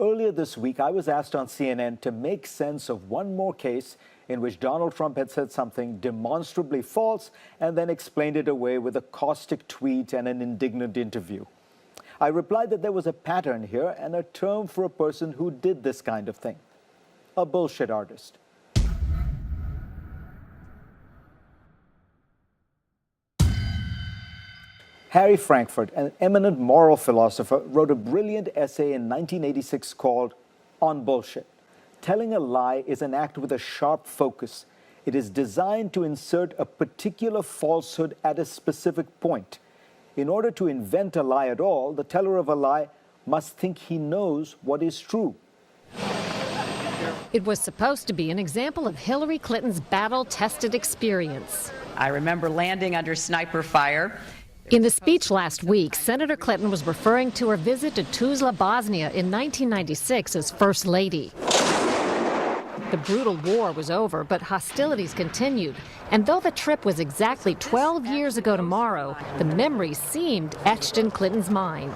Earlier this week, I was asked on CNN to make sense of one more case in which Donald Trump had said something demonstrably false and then explained it away with a caustic tweet and an indignant interview. I replied that there was a pattern here and a term for a person who did this kind of thing: a bullshit artist. Harry Frankfurt, an eminent moral philosopher, wrote a brilliant essay in 1986 called On Bullshit. Telling a lie is an act with a sharp focus. It is designed to insert a particular falsehood at a specific point. In order to invent a lie at all, the teller of a lie must think he knows what is true. It was supposed to be an example of Hillary Clinton's battle-tested experience. I remember landing under sniper fire. In the speech last week, Senator Clinton was referring to her visit to Tuzla, Bosnia in 1996 as First Lady. The brutal war was over, but hostilities continued. And though the trip was exactly 12 years ago tomorrow, the memories seemed etched in Clinton's mind.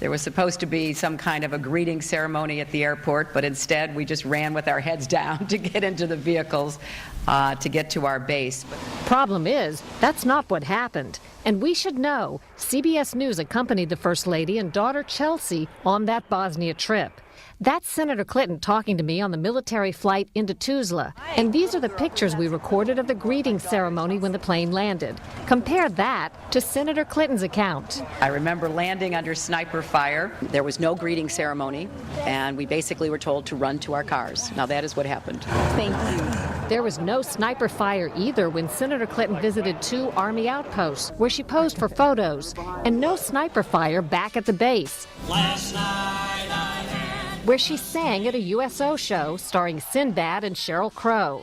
There was supposed to be some kind of a greeting ceremony at the airport, but instead we just ran with our heads down to get into the vehicles to get to our base. Problem is, that's not what happened. And we should know, CBS News accompanied the First Lady and daughter Chelsea on that Bosnia trip. That's Senator Clinton talking to me on the military flight into Tuzla. And these are the pictures we recorded of the greeting ceremony when the plane landed. Compare that to Senator Clinton's account. I remember landing under sniper fire. There was no greeting ceremony, and we basically were told to run to our cars. Now that is what happened. Thank you. There was no sniper fire either when Senator Clinton visited 2 Army outposts where she posed for photos, and no sniper fire back at the base, where she sang at a USO show starring Sinbad and Sheryl Crow.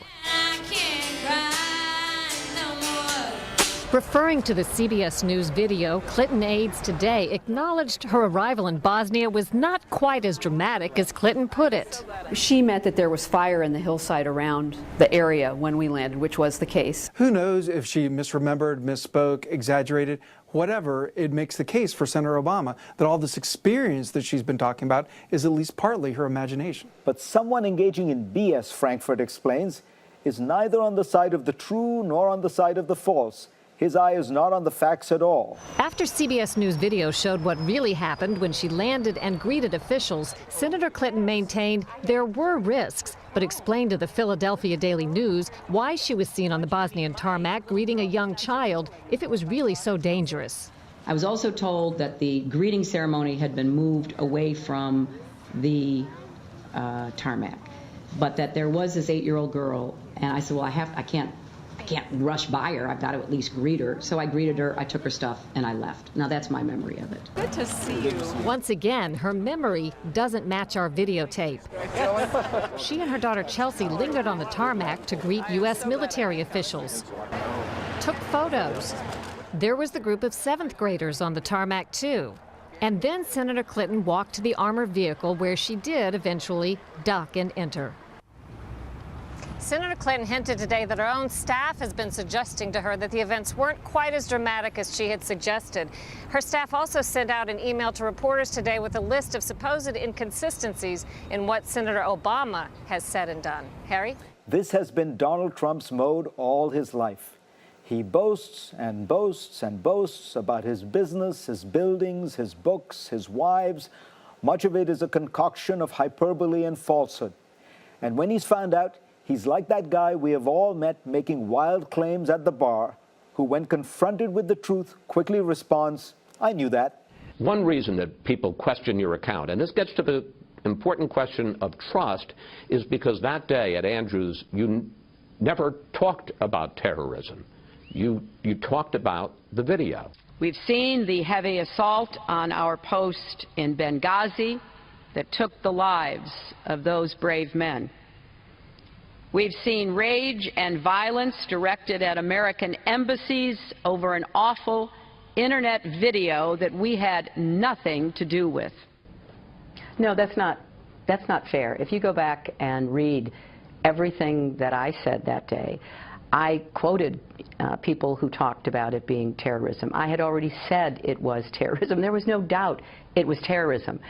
Referring to the CBS News video, Clinton aides today acknowledged her arrival in Bosnia was not quite as dramatic as Clinton put it. She meant that there was fire in the hillside around the area when we landed, which was the case. Who knows if she misremembered, misspoke, exaggerated, whatever, it makes the case for Senator Obama that all this experience that she's been talking about is at least partly her imagination. But someone engaging in BS, Frankfurt explains, is neither on the side of the true nor on the side of the false. His eye is not on the facts at all. After CBS News video showed what really happened when she landed and greeted officials, Senator Clinton maintained there were risks, but explained to the Philadelphia Daily News why she was seen on the Bosnian tarmac greeting a young child if it was really so dangerous. I was also told that the greeting ceremony had been moved away from the tarmac, but that there was this 8-year-old girl, and I said, well, I can't rush by her. I've got to at least greet her. So I greeted her, I took her stuff, and I left. Now that's my memory of it. Good to see you. Once again, her memory doesn't match our videotape. She and her daughter Chelsea lingered on the tarmac to greet U.S. military officials, took photos. There was the group of 7th graders on the tarmac too. And then Senator Clinton walked to the armored vehicle where she did eventually duck and enter. Senator Clinton hinted today that her own staff has been suggesting to her that the events weren't quite as dramatic as she had suggested. Her staff also sent out an email to reporters today with a list of supposed inconsistencies in what Senator Obama has said and done. Harry? This has been Donald Trump's mode all his life. He boasts and boasts and boasts about his business, his buildings, his books, his wives. Much of it is a concoction of hyperbole and falsehood. And when he's found out, he's like that guy we have all met making wild claims at the bar, who when confronted with the truth quickly responds, I knew that. One reason that people question your account, and this gets to the important question of trust, is because that day at Andrews you never talked about terrorism. You talked about the video. We've seen the heavy assault on our post in Benghazi that took the lives of those brave men. We've seen rage and violence directed at American embassies over an awful internet video that we had nothing to do with. No, that's not fair. If you go back and read everything that I said that day, I quoted people who talked about it being terrorism. I had already said it was terrorism. There was no doubt it was terrorism.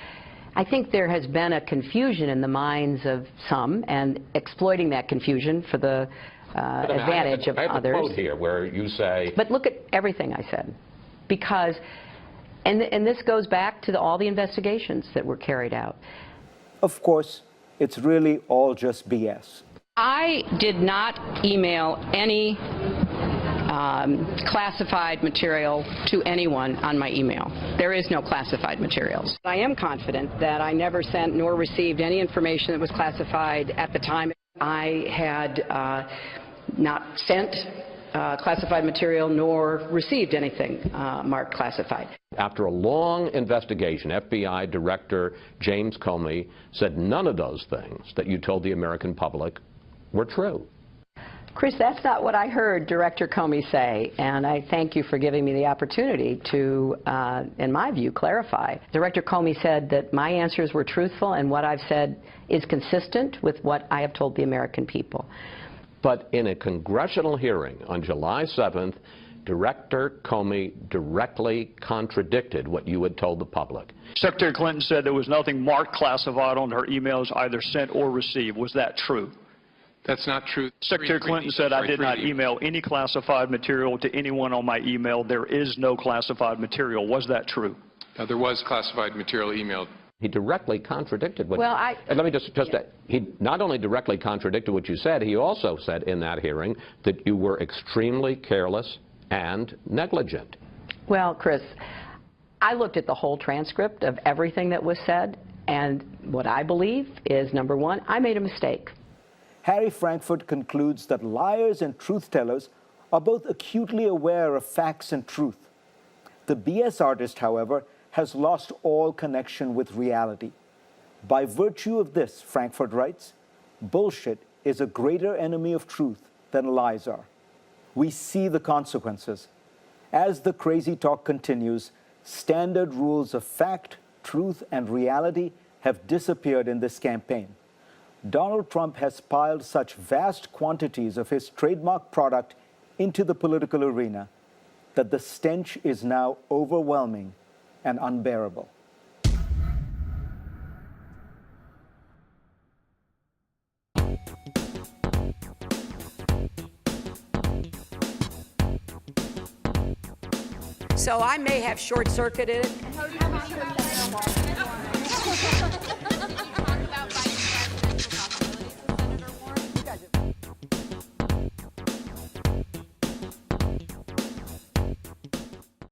I think there has been a confusion in the minds of some, and exploiting that confusion for the advantage of I have others. a quote here where you say... But look at everything I said, because, and this goes back to all the investigations that were carried out. Of course, it's really all just BS. I did not email any classified material to anyone on my email. There is no classified materials. I am confident that I never sent nor received any information that was classified at the time. I had not sent classified material nor received anything marked classified. After a long investigation, FBI Director James Comey said none of those things that you told the American public were true. Chris, that's not what I heard Director Comey say, and I thank you for giving me the opportunity to, in my view, clarify. Director Comey said that my answers were truthful and what I've said is consistent with what I have told the American people. But in a congressional hearing on July 7th, Director Comey directly contradicted what you had told the public. Secretary Clinton said there was nothing marked classified on her emails either sent or received. Was that true? That's not true. Secretary Clinton said I did not email any classified material to anyone on my email. There is no classified material. Was that true? There was classified material emailed. He directly contradicted what... Well, and let me just he not only directly contradicted what you said, he also said in that hearing that you were extremely careless and negligent. Well, Chris, I looked at the whole transcript of everything that was said, and what I believe is, number one, I made a mistake. Harry Frankfurt concludes that liars and truth-tellers are both acutely aware of facts and truth. The BS artist, however, has lost all connection with reality. By virtue of this, Frankfurt writes, bullshit is a greater enemy of truth than lies are. We see the consequences. As the crazy talk continues, standard rules of fact, truth, and reality have disappeared in this campaign. Donald Trump has piled such vast quantities of his trademark product into the political arena that the stench is now overwhelming and unbearable. So I may have short-circuited it.